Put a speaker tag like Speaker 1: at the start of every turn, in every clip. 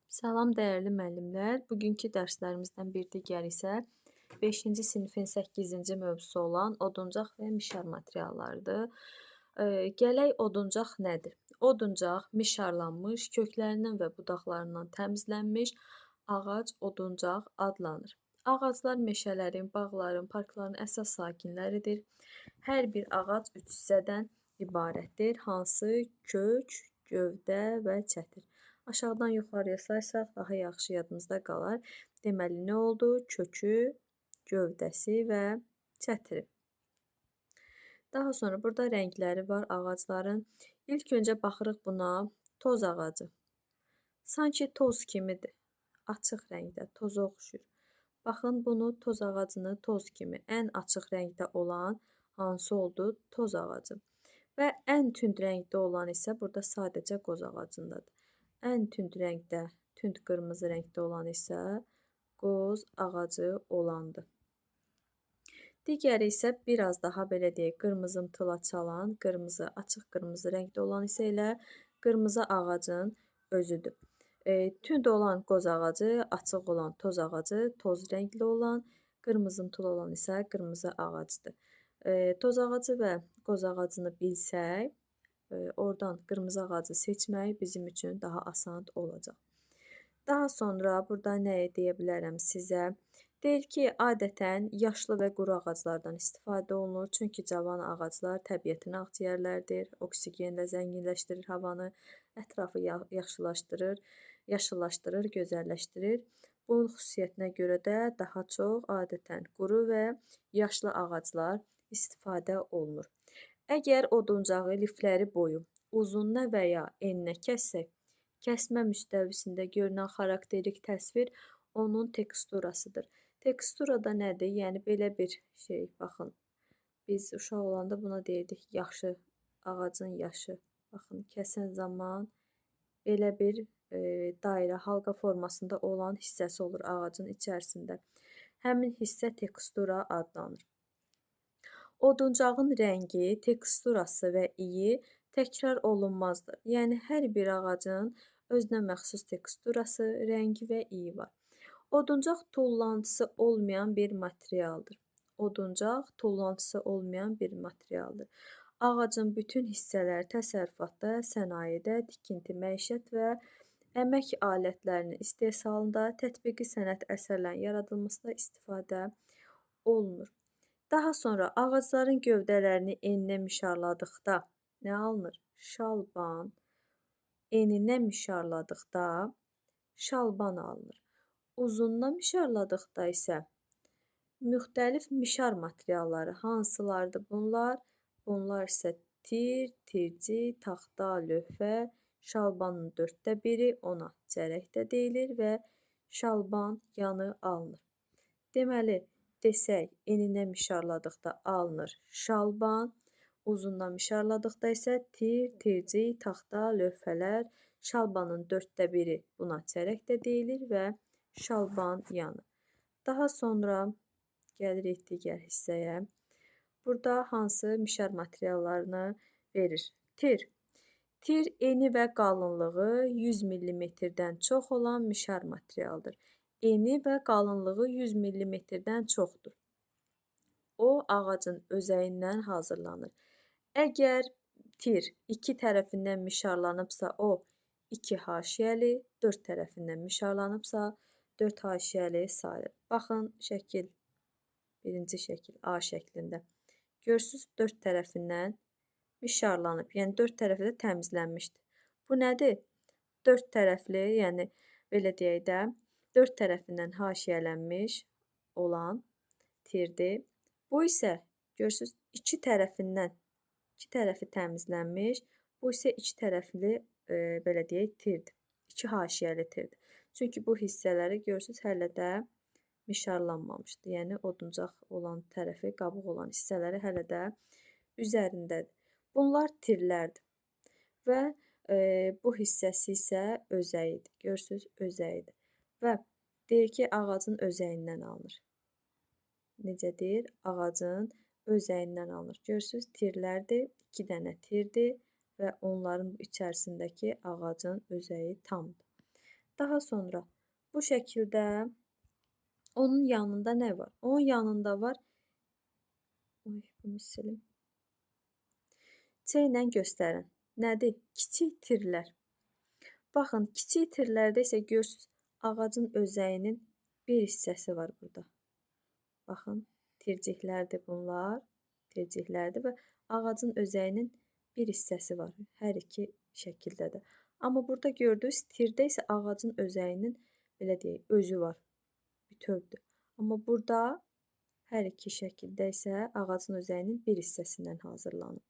Speaker 1: Salam dəyərli müəllimlər. Bugünkü dərslərimizdən bir digəri isə 5-ci sinifin 8-ci mövzusu olan oduncaq və mişar materiallarıdır. Gələk oduncaq nədir? Oduncaq mişarlanmış, köklərindən və budaqlarından təmizlənmiş ağac oduncaq adlanır. Ağaclar meşələrin, bağların, parkların əsas sakinləridir. Hər bir ağac üç hissədən ibarətdir, hansı kök, gövdə və çətir. Aşağıdan yuxarıya saysaq daha yaxşı yadımızda qalar. Deməli, nə oldu? Kökü, gövdəsi və çətiri. Daha sonra burada rəngləri var ağacların. İlk öncə baxırıq buna toz ağacı. Sanki toz kimidir. Açıq rəngdə, toza oxşuyur. Baxın, bunu toz ağacını toz kimi. Ən açıq rəngdə olan hansı oldu? Toz ağacı. Və ən tünd rəngdə olan isə burada sadəcə qoz ağacındadır. Ən tünd rəngdə, tünd qırmızı rəngdə olan isə qoz ağacı olandır. Digəri isə biraz daha belə deyək, qırmızımtıla çalan, qırmızı, açıq qırmızı rəngdə olan isə elə qırmızı ağacın özüdür. Tünd olan qoz ağacı, açıq olan toz ağacı, toz rəngli olan, qırmızımtılı olan isə qırmızı ağacdır. Toz ağacı və qoz ağacını bilsək, oradan qırmızı ağacı seçmək bizim üçün daha asan olacaq. Daha sonra burada nə deyə bilərəm sizə? Deyir ki, adətən yaşlı və quru ağaclardan istifadə olunur. Çünki cavan ağaclar təbiətin ağciyərləridir. Oksigenlə zənginləşdirir havanı, ətrafı yaşıllaşdırır, gözəlləşdirir. Bunun xüsusiyyətinə görə də daha çox adətən quru və yaşlı ağaclar istifadə olunur. Əgər oduncağı lifləri boyu uzununa və ya eninə kəssək, kəsmə müstəvisində görünən xarakterik təsvir onun teksturasıdır. Tekstura da nədir? Yəni belə bir şey, baxın. Biz uşaq olanda buna deyirdik yaşı, ağacın yaşı. Baxın, kəsən zaman belə bir dairə, halqa formasında olan hissəsi olur ağacın içərisində. Həmin hissə tekstura adlanır. Oduncağın rəngi, teksturası və iyi təkrar olunmazdır. Yəni, hər bir ağacın özünə məxsus teksturası, rəngi və iyi var. Oduncaq tullantısı olmayan bir materialdır. Oduncaq tullantısı olmayan bir materialdır. Ağacın bütün hissələri təsərrüfatda, sənayedə, tikinti, məişət və əmək alətlərinin istehsalında, tətbiqi sənət əsərlərinin yaradılmasında istifadə olunur. Daha sonra ağacların gövdələrini eninə mişarladıqda nə alınır? Şalban. Eninə mişarladıqda şalban alınır. Uzununa mişarladıqda isə müxtəlif mişar materialları hansılardır bunlar? Bunlar isə tir, tirci, taxta, lövhə, şalbanın 1/4 ona cərək də deyilir və şalban yanı alınır. Deməli, desək, eninə mişarladıqda alınır şalban, uzundan mişarladıqda isə tir, tirci, taxta, lövhələr, şalbanın 1/4 buna çərək də deyilir və şalban yanı. Daha sonra gəlirik digər hissəyə. Burada hansı mişar materiallarını verir? Tir. Tir eni və qalınlığı 100 mm-dən çox olan mişar materialdır. Eni və qalınlığı 100 mm-dən çoxdur. O, ağacın özəyindən hazırlanır. Əgər tir iki tərəfindən mişarlanıbsa, o 2 haşiyəli, 4 tərəfindən mişarlanıbsa, 4 haşiyəli sayılır. Baxın, şəkil, birinci şəkil A şəklində. Görürsünüz, 4 tərəfindən mişarlanıb, yəni 4 tərəfi də təmizlənmişdir. Bu nədir? 4 tərəfli, yəni belə deyək də, 4 tərəfindən haşiyələnmiş olan tirdir. Bu isə görürsünüz 2 tərəfi təmizlənmiş, bu isə 2 tərəfli belə deyək tirdir. 2 haşiyəli tirdir. Çünki bu hissələri görürsünüz hələ də mişarlanmamışdır. Yəni oduncaq olan tərəfi, qabıq olan hissələri hələ də üzərindədir. Bunlar tirlərdir. Və bu hissəsi isə özəyidir. Görürsünüz, özəyidir. Və deyir ki, ağacın özəyindən alınır. Necə deyir? Ağacın özəyindən alınır. Görürsünüz, tirlərdir, 2 dənə tirdir və onların içərisindəki ağacın özəyi tamdır. Daha sonra bu şəkildə onun yanında nə var? Onun yanında var. Oy, bunu silim. C ilə göstərin. Nədir? Kiçik tirlər. Baxın, kiçik tirlərdə isə görürsüz, ağacın özəyinin bir hissəsi var burada. Baxın, tirciklərdir bunlar. Tirciklərdir və ağacın özəyinin bir hissəsi var. Hər iki şəkildə də. Amma burada gördüyünüz tirdə isə ağacın özəyinin, belə deyək, özü var. Bütövdür. Amma burada hər iki şəkildə isə ağacın özəyinin bir hissəsindən hazırlanır.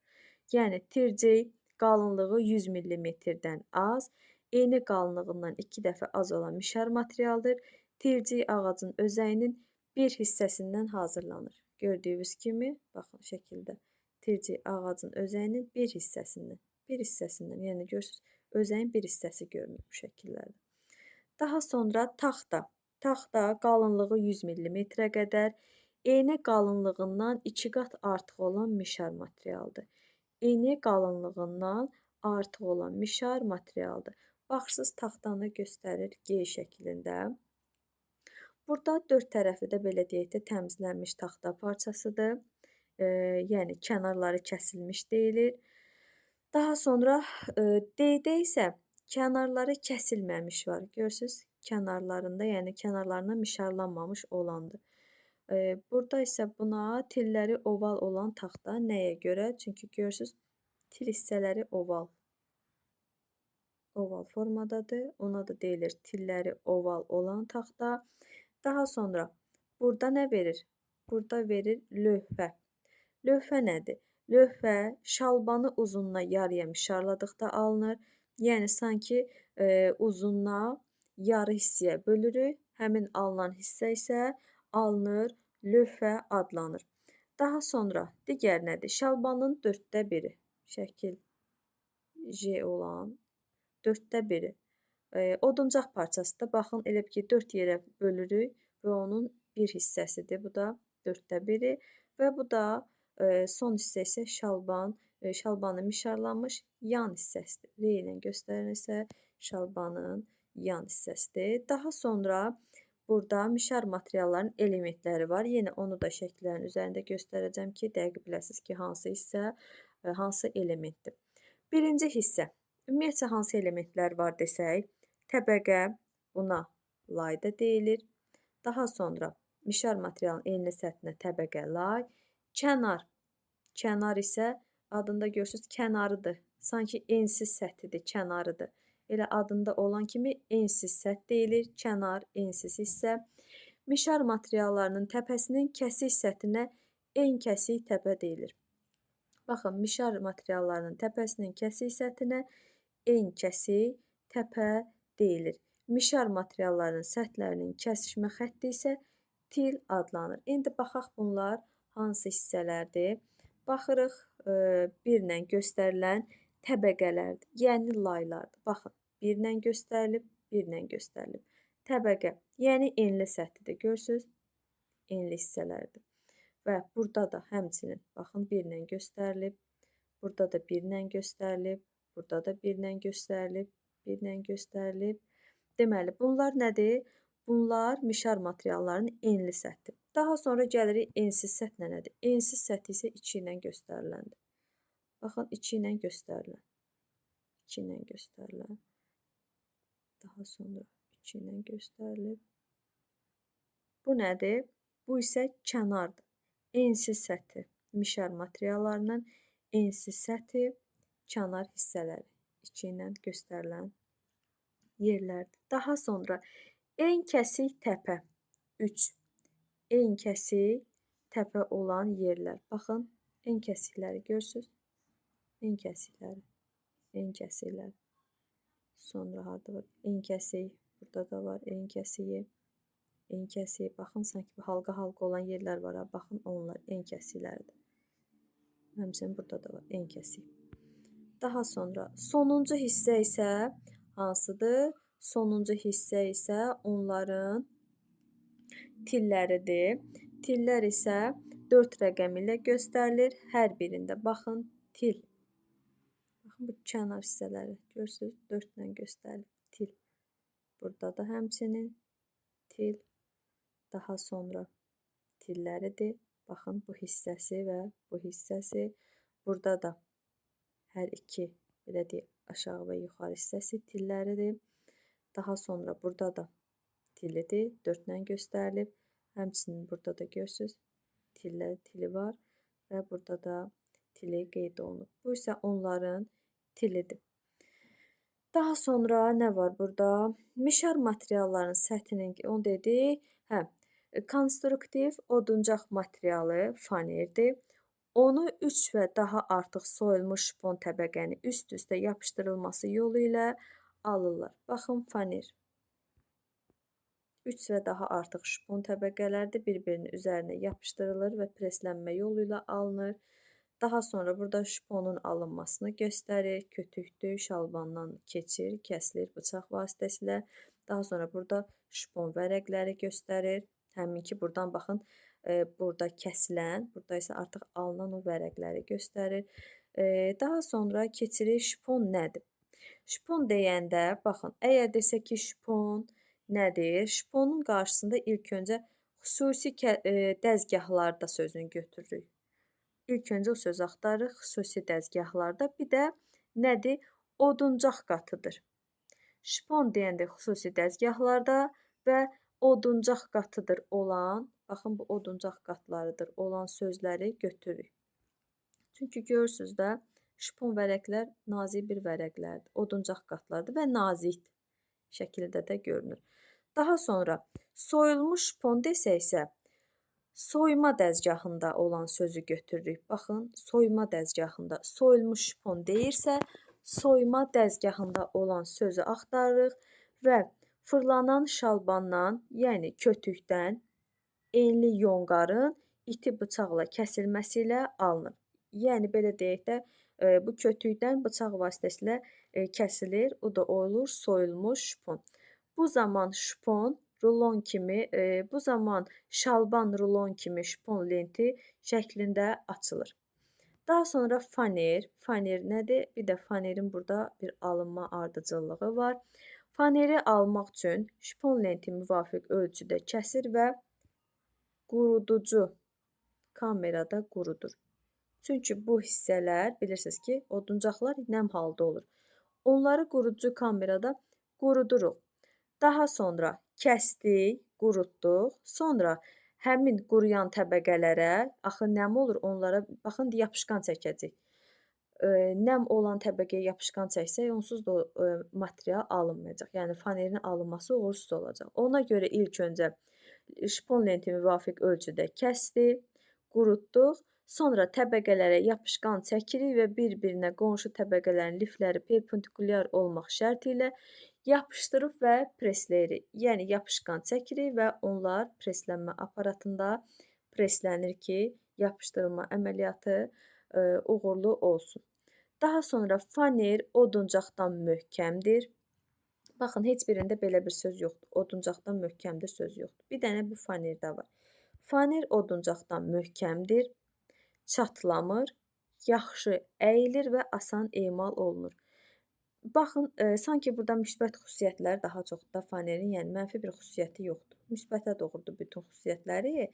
Speaker 1: Yəni tircik qalınlığı 100 mm-dən az, eyni qalınlığından 2 dəfə az olan mişar materialdır. Tircik ağacın özəyinin bir hissəsindən hazırlanır. Gördüyünüz kimi, baxın şəkildə tircik ağacın özəyinin bir hissəsindən, yəni görürsüz, özəyin bir hissəsi görünür bu şəkillərdə. Daha sonra taxta. Taxta qalınlığı 100 mm-ə qədər, eyni qalınlığından 2 qat artıq olan mişar materialdır. Eyni qalınlığından artıq olan mişar materialdır. Baxırsınız, taxtanı göstərir G şəklində. Burada 4 tərəfi də belə deyək də təmizlənmiş taxta parçasıdır. Yəni kənarları kəsilmiş deyilir. Daha sonra D-də isə kənarları kəsilməmiş var. Görürsüz, kənarlarında, yəni kənarlarına mişarlanmamış olandır. Burada isə buna tilləri oval olan taxta. Nəyə görə? Çünki görürsüz, til hissələri oval. Oval formadadır. Ona da deyilir tilləri oval olan taxta. Daha sonra burada nə verir? Burada verir lövhə. Lövhə nədir? Lövhə şalbanı uzununa yarıya mişarladıqda alınır. Yəni sanki uzununa yarı hissəyə bölürük. Həmin alınan hissə isə alınır, lövhə adlanır. Daha sonra digər nədir? Şalbanın 4də 1-i. Şəkil J olan 4də 1-i. Oduncaq parçası da baxın, elə ki 4 yerə bölürük və onun bir hissəsidir. Bu da 4də 1-i və bu da son hissə isə şalbanın mişarlanmış yan hissəsidir. R ilə göstərilirsə şalbanın yan hissəsidir. Daha sonra burada mişar materialların elementləri var. Yenə onu da şəkillərin üzərində göstərəcəm ki, dəqiq biləsiniz ki, hansı hissə, hansı elementdir. Birinci hissə. Ümumiyyətcə hansı elementlər var desək, təbəqə, buna layda deyilir. Daha sonra mişar materialın enli səthinə təbəqə lay. Kənar. Kənar isə adında görürsünüz kənarıdır. Sanki ensiz səthidir, kənarıdır. Elə adında olan kimi ensiz səth deyilir. Kənar, ensiz hissə. Mişar materiallarının təpəsinin kəsik səthinə en kəsik təpə deyilir. Baxın, mişar materiallarının təpəsinin kəsik səthinə en kəsik təpə deyilir. Mişar materiallarının səthlərinin kəsişmə xətti isə til adlanır. İndi baxaq bunlar hansı hissələrdir. Baxırıq, birlə göstərilən təbəqələrdir, yəni laylardır. Baxın, birlə göstərilib, birlə göstərilib. Təbəqə, yəni enli səthidir. Görürsünüz, enli hissələrdir. Və burada da həmçinin, baxın, birlə göstərilib, burada da birlə göstərilib, burada da birlə göstərilib, birlə göstərilib. Deməli, bunlar nədir? Bunlar mişar materialların enli səthi. Daha sonra gəlirik ensiz səthlə nədir? Ensiz səthi isə 2 ilə göstəriləndir. Baxın, 2 ilə göstərilən. 2 ilə göstərilən. Daha sonra 2 ilə göstərilib. Bu nədir? Bu isə kənardır. Ensiz səthi. Mişar materiallarının ensiz səthi, kənar hissələri. 2 ilə göstərilən yerlərdir. Daha sonra en kəsik təpə. 3. En kəsik təpə olan yerlər. Baxın, en kəsikləri görürsünüz. En kəsikləri. En kəsikləri. Sonra harada var? En kəsik. Burada da var en kəsiyi. En kəsiyi. Baxın, sanki halqa-halqa olan yerlər var. Baxın, onlar en kəsiklərdir. Həmçinin burada da var en kəsik. Daha sonra sonuncu hissə isə hansıdır? Sonuncu hissə isə onların tilləridir. Tillər isə 4 rəqəmi ilə göstərilir. Hər birində baxın, til. Baxın, bu kənar hissələri görürsünüz, 4 ilə göstərilir, til. Burada da həmçinin til, daha sonra tilləridir. Baxın, bu hissəsi və bu hissəsi. Burada da hər iki, belə deyək, aşağı və yuxarı hissəsi tilləridir. Daha sonra burada da tilidir, 4-lə göstərilib. Həmçinin burada da görürsünüz, tili var və burada da tili qeyd olunub. Bu isə onların tilidir. Daha sonra nə var burada? Mişar materialların səthinin, onu dedik. Konstruktiv oduncaq materialı fanerdir. Onu 3 və daha artıq soyulmuş şpon təbəqəni üst-üstə yapışdırılması yolu ilə alırlar. Baxın, faner. 3 və daha artıq şpon təbəqələrdir, bir-birinin üzərinə yapışdırılır və preslənmə yolu ilə alınır. Daha sonra burada şponun alınmasını göstərir. Kötükdür, şalbandan keçir, kəsilir bıçaq vasitəsilə. Daha sonra burada şpon vərəqləri göstərir. Həmin ki, buradan baxın, burada kəsilən, burada isə artıq alınan o vərəqləri göstərir. Daha sonra keçirir şpon nədir? Şpon deyəndə, baxın, əgər desək ki, şpon nədir? Şponun qarşısında ilk öncə xüsusi dəzgahlarda sözünü götürürük. İlk öncə o söz axtarırıq, xüsusi dəzgahlarda. Bir də nədir? Oduncaq qatıdır. Şpon deyəndə xüsusi dəzgahlarda və oduncaq qatıdır olan, baxın bu oduncaq qatlarıdır olan sözləri götürürük. Çünki görürsünüz də, şpon vərəqlər nazik bir vərəqlərdir, oduncaq qatlardır və nazik şəkildə də görünür. Daha sonra soyulmuş şpon desəksə, soyma dəzgahında olan sözü götürürük. Baxın, soyma dəzgahında soyulmuş şpon deyirsə, soyma dəzgahında olan sözü axtarırıq və fırlanan şalbandan, yəni kötükdən enli yonqarın iti bıçaqla kəsilməsi ilə alınır. Yəni, belə deyək də, bu kötükdən bıçaq vasitəsilə kəsilir, o da olur soyulmuş şpon. Bu zaman şpon rulon kimi, bu zaman şalban rulon kimi şpon lenti şəklində açılır. Daha sonra faner. Faner nədir? Bir də fanerin burada bir alınma ardıcıllığı var. Faneri almaq üçün şpon lenti müvafiq ölçüdə kəsir və quruducu kamerada qurudur. Çünki bu hissələr, bilirsiniz ki, oduncaqlar nəm halda olur. Onları quruducu kamerada quruduruq. Daha sonra kəsdik, qurutduq. Sonra həmin quruyan təbəqələrə, axı nəm olur onlara, baxın, yapışqan çəkəcək. Nəm olan təbəqəyə yapışqan çəksək, onsuz da material alınmayacaq. Yəni, fanerin alınması uğursuz olacaq. Ona görə ilk öncə şpon lenti müvafiq ölçüdə kəsdik, qurutduq. Sonra təbəqələrə yapışqan çəkirik və bir-birinə qonşu təbəqələrin lifləri perpendikulyar olmaq şərti ilə yapışdırıb və presləyirik. Yəni, yapışqan çəkirik və onlar preslənmə aparatında preslənir ki, yapışdırılma əməliyyatı uğurlu olsun. Daha sonra faner oduncaqdan möhkəmdir. Baxın, heç birində belə bir söz yoxdur. Oduncaqdan möhkəmdir söz yoxdur. Bir dənə bu fanerdə var. Faner oduncaqdan möhkəmdir, çatlamır, yaxşı əyilir və asan emal olunur. Baxın, sanki burada müsbət xüsusiyyətləri daha çoxdur da fanerin, yəni mənfi bir xüsusiyyəti yoxdur. Müsbətə doğrudur bütün xüsusiyyətləri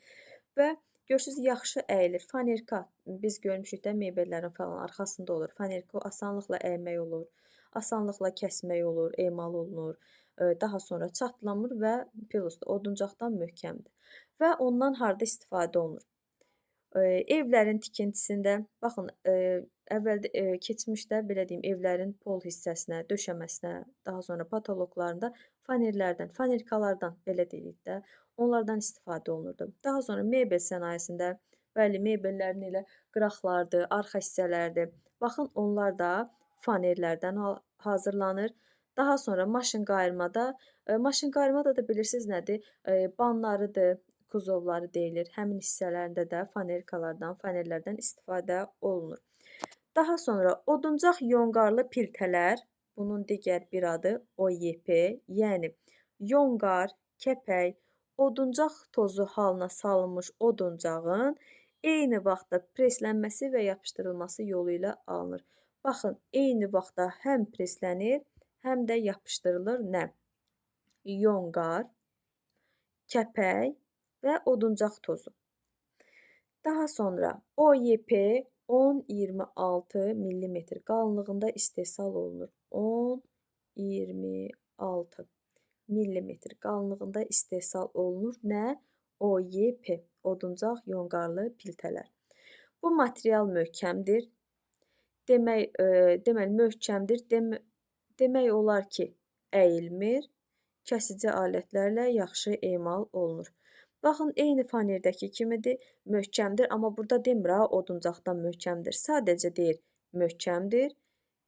Speaker 1: və görürsünüz, yaxşı əyilir. Fanerka, biz görmüşük də mebellərin falan arxasında olur. Fanerka asanlıqla əymək olur, asanlıqla kəsmək olur, emal olunur. Daha sonra çatlamır və oduncaqdan möhkəmdir. Və ondan harda istifadə olunur? Evlərin tikintisində, baxın, əvvəldə keçmişdə, belə deyim, evlərin pol hissəsinə, döşəməsinə, daha sonra patoloqlarında fanerlərdən, fanerkalardan, belə deyirik də, onlardan istifadə olunurdu. Daha sonra mebel sənayesində, bəli, mebellərin elə qıraqlardır, arxa hissələrdir. Baxın, onlar da fanerlərdən hazırlanır. Daha sonra maşın qayırmada da bilirsiniz nədir? Banlarıdır, kuzovları deyilir. Həmin hissələrində də fanerlərdən istifadə olunur. Daha sonra oduncaq yonqarlı piltələr, bunun digər bir adı OYP, yəni yonqar, kəpək, oduncaq tozu halına salınmış oduncağın eyni vaxtda preslənməsi və yapışdırılması yolu ilə alınır. Baxın, eyni vaxtda həm preslənir, həm də yapışdırılır nə? yonqar, kəpək və oduncaq tozu. Daha sonra OYP 10-26 millimetr qalınlığında istehsal olunur. 10-26 millimetr qalınlığında istehsal olunur. Nə? OYP, oduncaq yonqarlı piltələr. Bu material möhkəmdir. Deməli, möhkəmdir. Demək olar ki, əyilmir. Kəsici alətlərlə yaxşı emal olunur. Baxın, eyni fanerdəki kimidir, möhkəmdir. Amma burada demir ha, oduncaqdan möhkəmdir. Sadəcə deyir, möhkəmdir.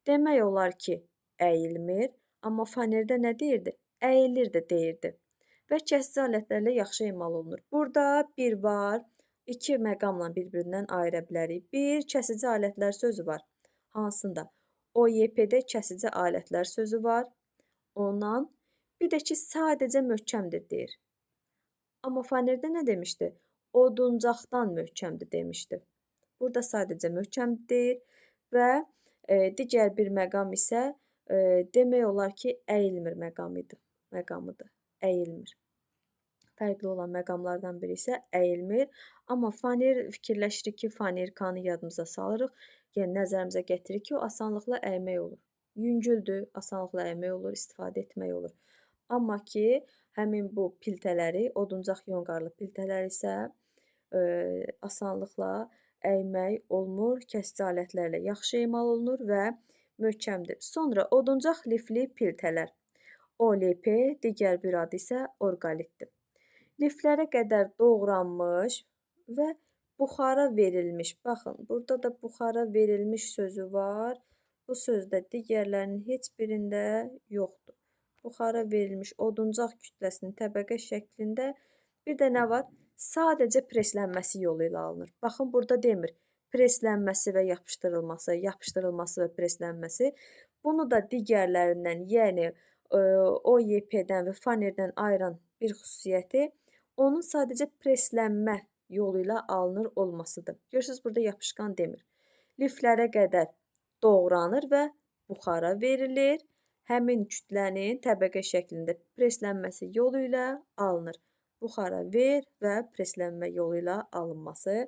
Speaker 1: Demək olar ki, əyilmir. Amma fanerdə nə deyirdi? Əyilir də deyirdi. Və kəsici alətlərlə yaxşı emal olunur. Burada bir var, iki məqamla bir-birindən ayıra bilərik. Bir, kəsici alətlər sözü var. Hansında? OYP-də kəsici alətlər sözü var. Ondan bir də ki, sadəcə möhkəmdir deyir. Amma fanerdə nə demişdi? Oduncaqdan möhkəmdir demişdi. Burada sadəcə möhkəmdir deyir və digər bir məqam isə demək olar ki, əyilmir məqamıdır. Əyilmir. Fərqli olan məqamlardan biri isə əyilmir. Amma faner fikirləşirik ki, fanerkanı yadımıza salırıq. Yəni, nəzərimizə gətiririk ki, o asanlıqla əymək olur. Yüngüldür, asanlıqla əymək olur, istifadə etmək olur. Amma ki, həmin bu piltələri, oduncaq yonqarlı piltələr isə asanlıqla əymək olmur, kəsici alətlərlə yaxşı emal olunur və möhkəmdir. Sonra oduncaq lifli piltələr. OLP, digər bir adı isə orqalitdir. Liflərə qədər doğranmış və buxara verilmiş. Baxın, burada da buxara verilmiş sözü var. Bu sözdə digərlərinin heç birində yoxdur. Buxara verilmiş oduncaq kütləsinin təbəqə şəklində bir də nə var? Sadəcə preslənməsi yolu ilə alınır. Baxın, burada demir. Preslənməsi və yapışdırılması, yapışdırılması və preslənməsi. Bunu da digərlərindən, yəni OYP-dən və fanerdən ayıran bir xüsusiyyəti onun sadəcə preslənmə yolu ilə alınır olmasıdır. Görürsünüz, burada yapışqan demir. Liflərə qədər doğranır və buxara verilir. Həmin kütlənin təbəqə şəklində preslənməsi yolu ilə alınır. Buxara ver və preslənmə yolu ilə alınması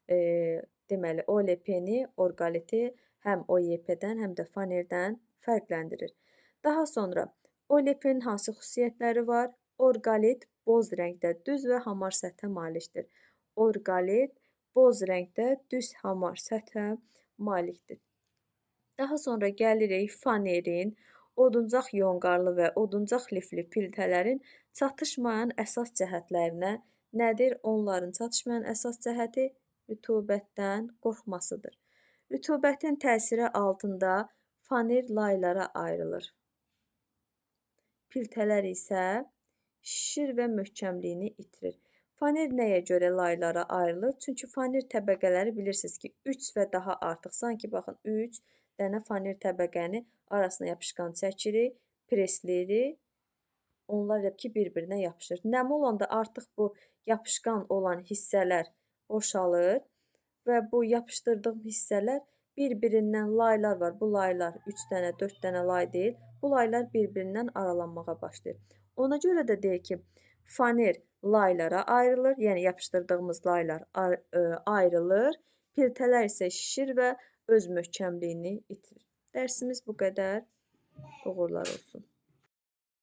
Speaker 1: deməli, OLP-ni, orqaliti həm OYP-dən, həm də fanerdən fərqləndirir. Daha sonra OLP-nin hansı xüsusiyyətləri var? Orqalit boz rəngdə düz və hamar səthə malikdir. Orqalit boz rəngdə düz hamar səthə malikdir. Daha sonra gəlirik fanerin, oduncaq yonqarlı və oduncaq lifli piltələrin çatışmayan əsas cəhətlərinə. Nədir? Onların çatışmayan əsas cəhəti rütubətdən qorxmasıdır. Rütubətin təsiri altında faner laylara ayrılır. Piltələr isə şişir və möhkəmliyini itirir. Faner nəyə görə laylara ayrılır? Çünki faner təbəqələri bilirsiniz ki, 3 və daha artıq. Sanki baxın, 3 dənə faner təbəqəni arasına yapışqan çəkirik, presləyirik. Onlar ki, bir-birinə yapışır. Nəmi olanda artıq bu yapışqan olan hissələr boşalır və bu yapışdırdığım hissələr bir-birindən laylar var. Bu laylar 3 dənə, 4 dənə lay deyil. Bu laylar bir-birindən aralanmağa başlayır. Ona görə də deyir ki, faner laylara ayrılır, yəni yapışdırdığımız laylar ayrılır, piltələr isə şişir və öz möhkəmliyini itirir. Dərsimiz bu qədər. Uğurlar olsun.